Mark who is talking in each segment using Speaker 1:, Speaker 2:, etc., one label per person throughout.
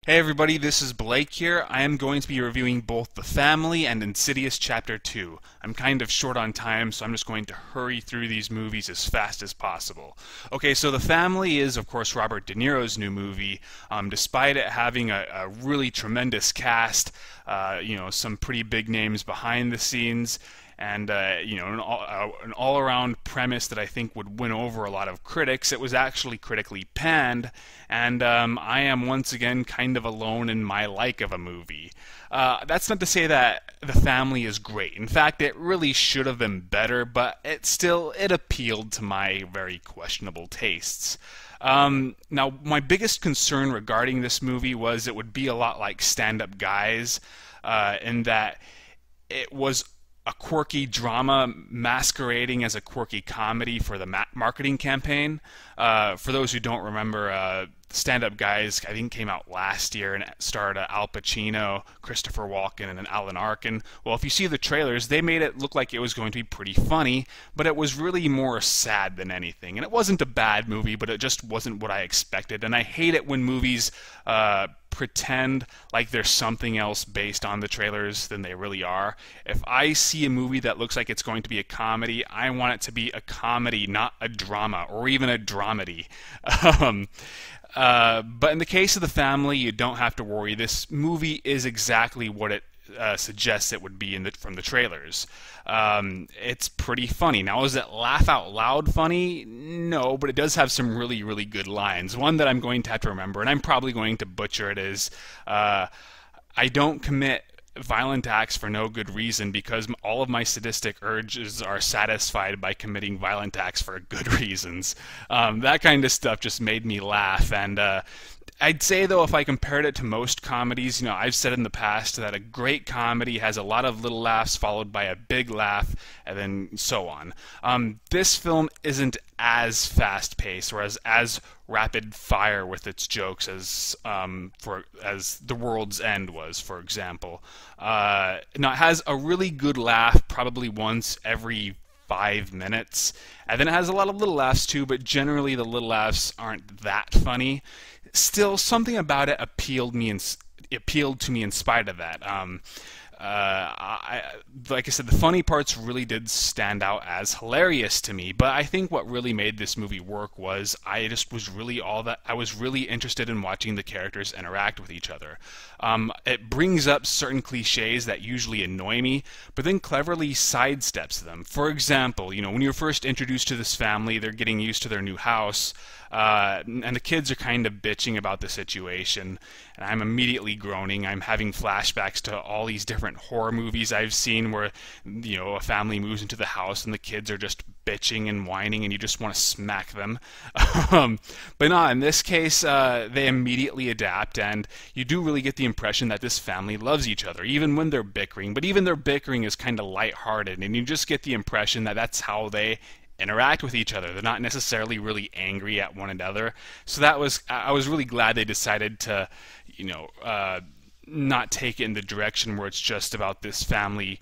Speaker 1: Hey everybody, this is Blake here. I am going to be reviewing both The Family and Insidious Chapter 2. I'm kind of short on time, so I'm just going to hurry through these movies as fast as possible. Okay, so The Family is, of course, Robert De Niro's new movie. Despite it having a really tremendous cast, some pretty big names behind the scenes, and an all-around premise that I think would win over a lot of critics. It was actually critically panned, and I am once again kind of alone in my like of a movie. That's not to say that The Family is great. In fact, it really should have been better, but it appealed to my very questionable tastes. Now, my biggest concern regarding this movie was it would be a lot like Stand Up Guys, in that it was a quirky drama masquerading as a quirky comedy for the marketing campaign. For those who don't remember, Stand Up Guys, I think, came out last year and starred Al Pacino, Christopher Walken, and Alan Arkin. Well, if you see the trailers, they made it look like it was going to be pretty funny, but it was really more sad than anything. And it wasn't a bad movie, but it just wasn't what I expected. And I hate it when movies pretend like there's something else based on the trailers than they really are. If I see a movie that looks like it's going to be a comedy, I want it to be a comedy, not a drama, or even a dramedy. But in the case of The Family, you don't have to worry. This movie is exactly what it suggests it would be from the trailers. It's pretty funny. Now, is it laugh out loud funny? No, but it does have some really, really good lines. One that I'm going to have to remember, and I'm probably going to butcher it, is I don't commit violent acts for no good reason because all of my sadistic urges are satisfied by committing violent acts for good reasons. That kind of stuff just made me laugh, and I'd say, though, if I compared it to most comedies, I've said in the past that a great comedy has a lot of little laughs followed by a big laugh, and then so on. This film isn't as fast-paced or as rapid-fire with its jokes as The World's End was, for example. Now, it has a really good laugh probably once every 5 minutes, and then it has a lot of little laughs too, but generally the little laughs aren't that funny. Still, something about it appealed to me in spite of that. Like I said, the funny parts really did stand out as hilarious to me, but I think what really made this movie work was I was really interested in watching the characters interact with each other. It brings up certain cliches that usually annoy me, but then cleverly sidesteps them. For example, when you're first introduced to this family, they're getting used to their new house, and the kids are kind of bitching about the situation, and I'm immediately groaning. I'm having flashbacks to all these different horror movies I've seen where, a family moves into the house and the kids are just bitching and whining and you just want to smack them. But no, in this case, they immediately adapt, and you do really get the impression that this family loves each other, even when they're bickering. But even their bickering is kind of lighthearted, and you just get the impression that that's how they interact with each other. They're not necessarily really angry at one another. So I was really glad they decided to, not take it in the direction where it's just about this family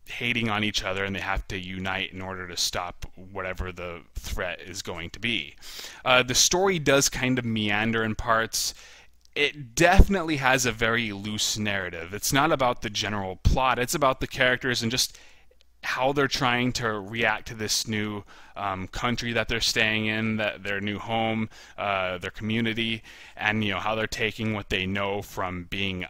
Speaker 1: hating on each other and they have to unite in order to stop whatever the threat is going to be. The story does kind of meander in parts. It definitely has a very loose narrative. It's not about the general plot. It's about the characters and just how they're trying to react to this new country that they're staying in, their new home, their community, and how they're taking what they know from being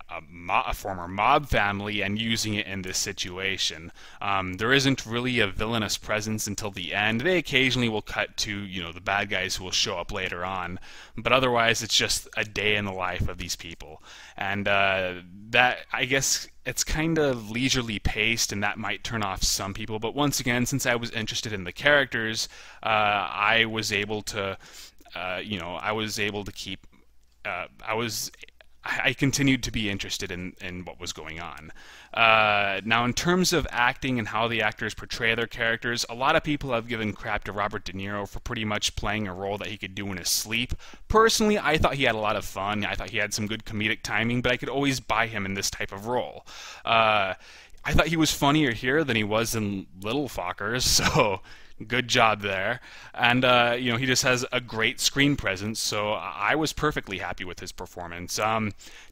Speaker 1: a former mob family and using it in this situation. There isn't really a villainous presence until the end. They occasionally will cut to the bad guys who will show up later on, but otherwise it's just a day in the life of these people, and that, I guess, it's kind of leisurely paced, and that might turn off some people. But once again, since I was interested in the characters, I was able to keep. I continued to be interested in what was going on. Now, in terms of acting and how the actors portray their characters, a lot of people have given crap to Robert De Niro for pretty much playing a role that he could do in his sleep. Personally, I thought he had a lot of fun. I thought he had some good comedic timing, but I could always buy him in this type of role. I thought he was funnier here than he was in Little Fockers, so Good job there. And, he just has a great screen presence, so I was perfectly happy with his performance.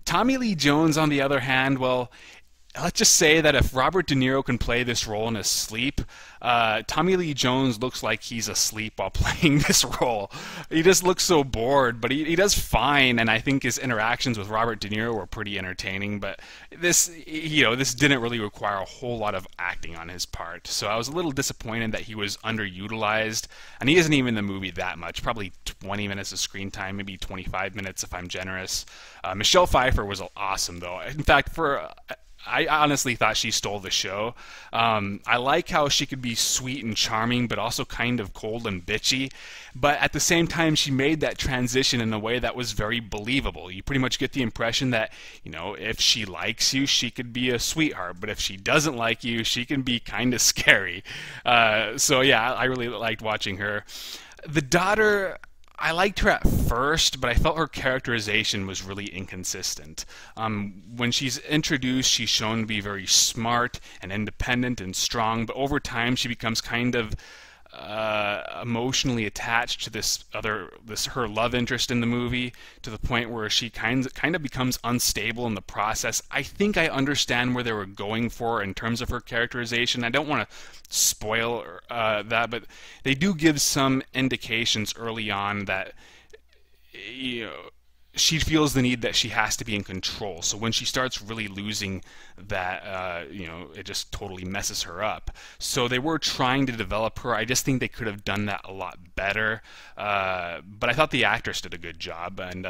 Speaker 1: Tommy Lee Jones, on the other hand, well, let's just say that if Robert De Niro can play this role in his sleep, Tommy Lee Jones looks like he's asleep while playing this role. He just looks so bored, but he does fine, and I think his interactions with Robert De Niro were pretty entertaining. But this didn't really require a whole lot of acting on his part, so I was a little disappointed that he was underutilized, and he isn't even in the movie that much. Probably 20 minutes of screen time, maybe 25 minutes if I'm generous. Michelle Pfeiffer was awesome, though. In fact, I honestly thought she stole the show. I like how she could be sweet and charming, but also kind of cold and bitchy. But at the same time, she made that transition in a way that was very believable. You pretty much get the impression that, if she likes you, she could be a sweetheart. But if she doesn't like you, she can be kind of scary. So yeah, I really liked watching her. The daughter, I liked her at first, but I felt her characterization was really inconsistent. When she's introduced, she's shown to be very smart and independent and strong, but over time she becomes kind of emotionally attached to her love interest in the movie, to the point where she kind of becomes unstable in the process. I think I understand where they were going for in terms of her characterization. I don't want to spoil that, but they do give some indications early on that she feels the need that she has to be in control. So when she starts really losing that, it just totally messes her up. So they were trying to develop her. I just think they could have done that a lot better. But I thought the actress did a good job. And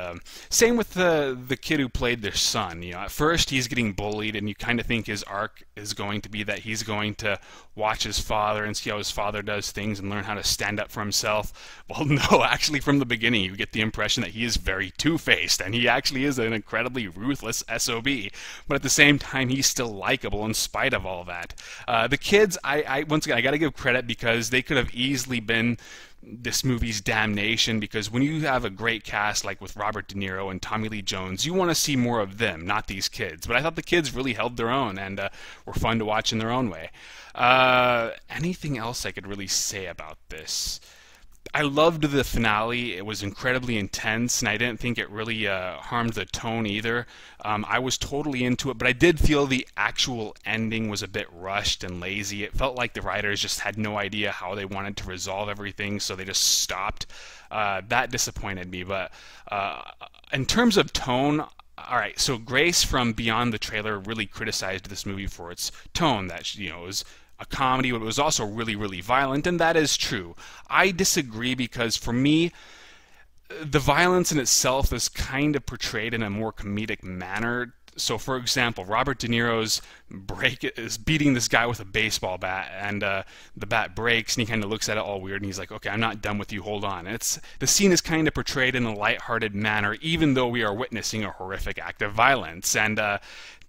Speaker 1: same with the kid who played their son. At first he's getting bullied, and you kind of think his arc is going to be that he's going to watch his father and see how his father does things and learn how to stand up for himself. Well, no, actually from the beginning you get the impression that he is very two-faced, and he actually is an incredibly ruthless SOB. But at the same time, he's still likable in spite of all that. The kids, once again, I got to give credit, because they could have easily been this movie's damnation, because when you have a great cast like with Robert De Niro and Tommy Lee Jones, you want to see more of them, not these kids. But I thought the kids really held their own and were fun to watch in their own way. Anything else I could really say about this? I loved the finale. It was incredibly intense, and I didn't think it really harmed the tone either. I was totally into it, but I did feel the actual ending was a bit rushed and lazy. It felt like the writers just had no idea how they wanted to resolve everything, so they just stopped. That disappointed me, but in terms of tone, all right, so Grace from Beyond the Trailer really criticized this movie for its tone, that it was a comedy, but it was also really, really violent, and that is true. I disagree, because for me, the violence in itself is kind of portrayed in a more comedic manner. So, for example, Robert De Niro's is beating this guy with a baseball bat, and the bat breaks, and he kind of looks at it all weird, and he's like, "Okay, I'm not done with you. Hold on." And the scene is kind of portrayed in a lighthearted manner, even though we are witnessing a horrific act of violence. And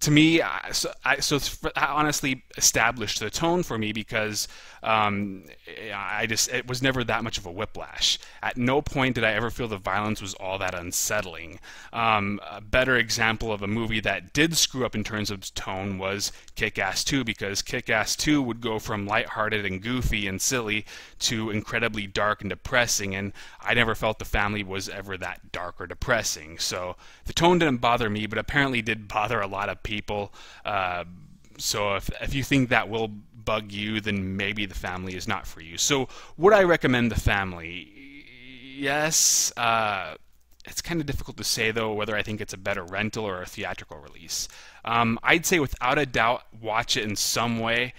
Speaker 1: to me, that honestly established the tone for me, because it was never that much of a whiplash. At no point did I ever feel the violence was all that unsettling. A better example of a movie that did screw up in terms of tone was Kick-Ass 2, because Kick-Ass 2 would go from lighthearted and goofy and silly to incredibly dark and depressing, and I never felt the family was ever that dark or depressing. So the tone didn't bother me, but apparently did bother a lot of people. So if you think that will bug you, then maybe The Family is not for you. So would I recommend The Family? Yes. It's kind of difficult to say, though, whether I think it's a better rental or a theatrical release. I'd say without a doubt watch it in some way,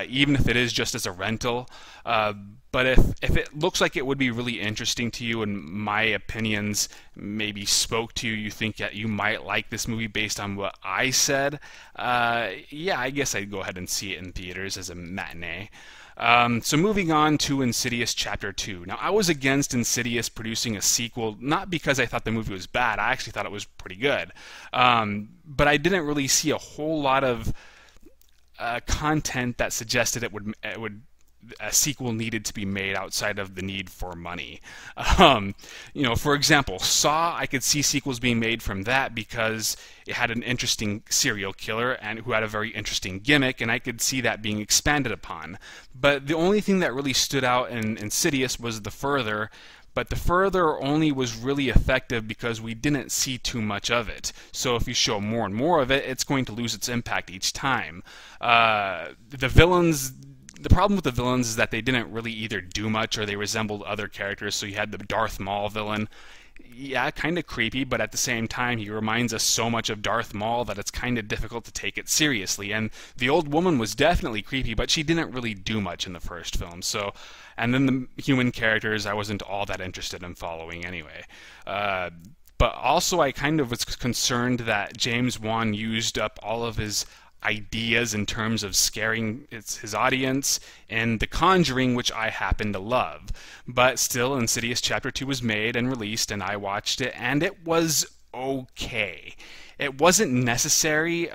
Speaker 1: even if it is just as a rental. But if it looks like it would be really interesting to you, and my opinions maybe spoke to you, you think that you might like this movie based on what I said, yeah, I guess I'd go ahead and see it in theaters as a matinee. So moving on to Insidious Chapter 2. Now, I was against Insidious producing a sequel, not because I thought the movie was bad. I actually thought it was pretty good. But I didn't really see a whole lot of content that suggested it would a sequel needed to be made outside of the need for money. For example, Saw, I could see sequels being made from that because it had an interesting serial killer and who had a very interesting gimmick, and I could see that being expanded upon. But the only thing that really stood out in Insidious was The Further. But The Further only was really effective because we didn't see too much of it. So if you show more and more of it, it's going to lose its impact each time. The villains, the problem with the villains is that they didn't really either do much or they resembled other characters. So you had the Darth Maul villain. Yeah, kind of creepy, but at the same time, he reminds us so much of Darth Maul that it's kind of difficult to take it seriously. And the old woman was definitely creepy, but she didn't really do much in the first film. And then the human characters, I wasn't all that interested in following anyway. But also, I kind of was concerned that James Wan used up all of his ideas in terms of scaring his audience and The Conjuring, which I happen to love. But still, Insidious Chapter 2 was made and released, and I watched it, and it was okay. It wasn't necessary.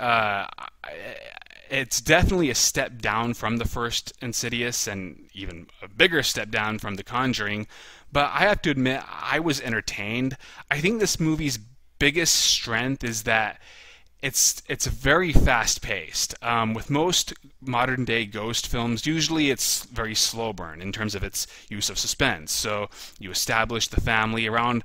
Speaker 1: It's definitely a step down from the first Insidious, and even a bigger step down from The Conjuring. But I have to admit, I was entertained. I think this movie's biggest strength is that it's very fast-paced. With most modern-day ghost films, usually it's very slow burn in terms of its use of suspense. So you establish the family around,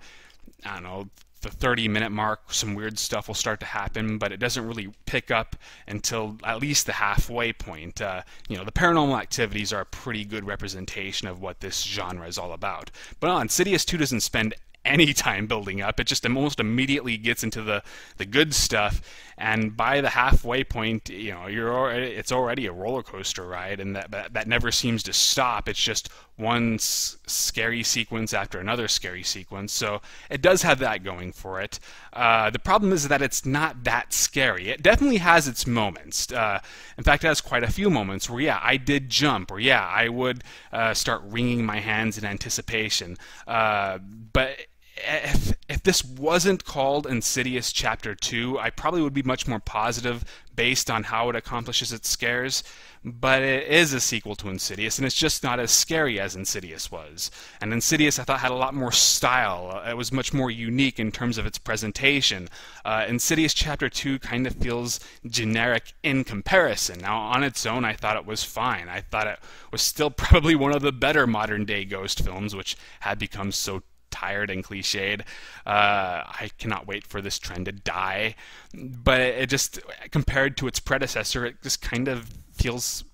Speaker 1: I don't know, the 30-minute mark. Some weird stuff will start to happen, but it doesn't really pick up until at least the halfway point. The paranormal activities are a pretty good representation of what this genre is all about. But Insidious 2 doesn't spend any time building up. It just almost immediately gets into the good stuff, and by the halfway point, it's already a roller coaster ride, and that never seems to stop. It's just one scary sequence after another scary sequence. So it does have that going for it. The problem is that it's not that scary. It definitely has its moments. In fact, it has quite a few moments where, yeah, I did jump, or yeah, I would start wringing my hands in anticipation. But if this wasn't called Insidious Chapter 2, I probably would be much more positive based on how it accomplishes its scares. But it is a sequel to Insidious, and it's just not as scary as Insidious was. And Insidious, I thought, had a lot more style. It was much more unique in terms of its presentation. Insidious Chapter 2 kind of feels generic in comparison. Now, on its own, I thought it was fine. I thought it was still probably one of the better modern-day ghost films, which had become so tired and cliched. I cannot wait for this trend to die. But it just, compared to its predecessor, it just kind of feels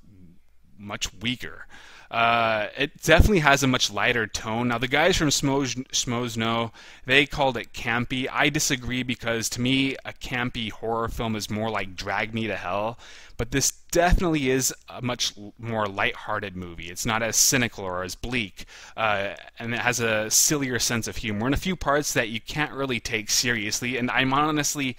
Speaker 1: much weaker. It definitely has a much lighter tone. Now, the guys from Schmoes Know, they called it campy. I disagree, because to me, a campy horror film is more like Drag Me to Hell. But this definitely is a much more lighthearted movie. It's not as cynical or as bleak, and it has a sillier sense of humor in a few parts that you can't really take seriously. And I'm honestly,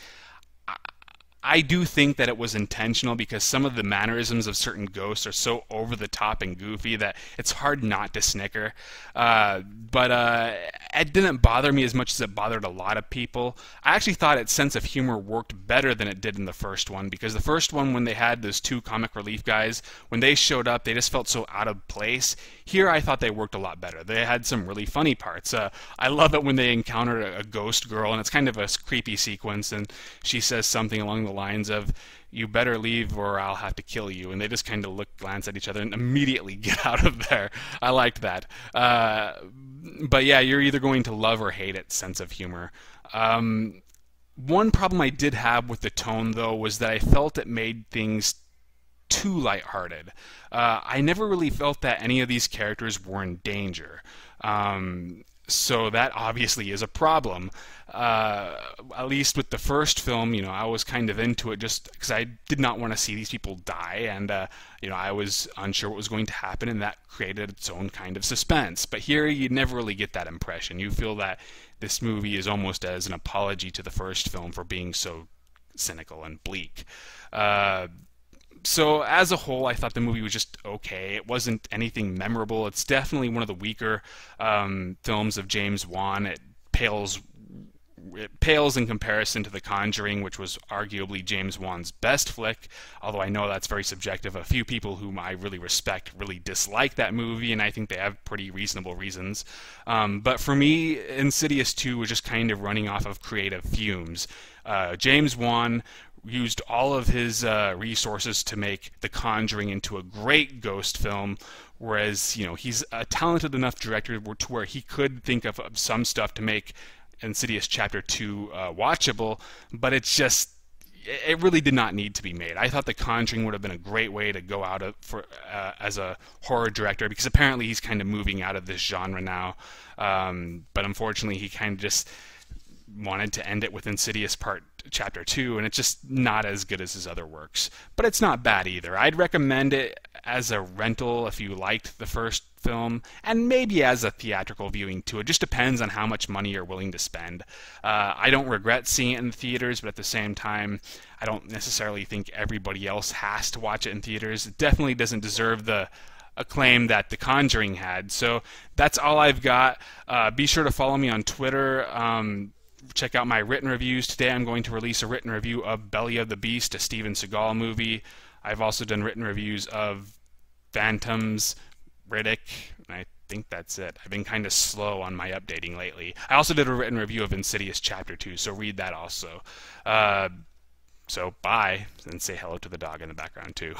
Speaker 1: I do think that it was intentional, because some of the mannerisms of certain ghosts are so over the top and goofy that it's hard not to snicker. But it didn't bother me as much as it bothered a lot of people. I actually thought its sense of humor worked better than it did in the first one, because the first one, when they had those two comic relief guys, when they showed up, they just felt so out of place. Here, I thought they worked a lot better. They had some really funny parts. I love it when they encounter a ghost girl, and it's kind of a creepy sequence, and she says something along the lines of, "You better leave or I'll have to kill you," and they just kind of glance at each other and immediately get out of there. I liked that. But yeah, you're either going to love or hate its sense of humor. One problem I did have with the tone, though, was that I felt it made things too lighthearted. I never really felt that any of these characters were in danger. So that obviously is a problem. At least with the first film, I was kind of into it just because I did not want to see these people die, and I was unsure what was going to happen, and that created its own kind of suspense. But here, you never really get that impression. You feel that this movie is almost as an apology to the first film for being so cynical and bleak. So as a whole, I thought the movie was just okay. It wasn't anything memorable. It's definitely one of the weaker films of James Wan. It pales it pales in comparison to The Conjuring, which was arguably James Wan's best flick, although I know that's very subjective. A few people whom I really respect really dislike that movie, and I think they have pretty reasonable reasons. But for me, Insidious 2 was just kind of running off of creative fumes. James Wan used all of his resources to make The Conjuring into a great ghost film, whereas he's a talented enough director to where he could think of some stuff to make Insidious Chapter 2 watchable, but it really did not need to be made. I thought The Conjuring would have been a great way to go out as a horror director, because apparently he's kind of moving out of this genre now. But unfortunately, he kind of just wanted to end it with Insidious Chapter 2, and it's just not as good as his other works. But it's not bad either. I'd recommend it as a rental if you liked the first film, and maybe as a theatrical viewing too. It just depends on how much money you're willing to spend. I don't regret seeing it in the theaters, but at the same time, I don't necessarily think everybody else has to watch it in theaters. It definitely doesn't deserve the acclaim that The Conjuring had. So that's all I've got. Be sure to follow me on Twitter. Check out my written reviews. Today I'm going to release a written review of Belly of the Beast, a Steven Seagal movie. I've also done written reviews of Phantoms, Riddick, and I think that's it. I've been kind of slow on my updating lately. I also did a written review of Insidious Chapter 2, so read that also. So bye, and say hello to the dog in the background too.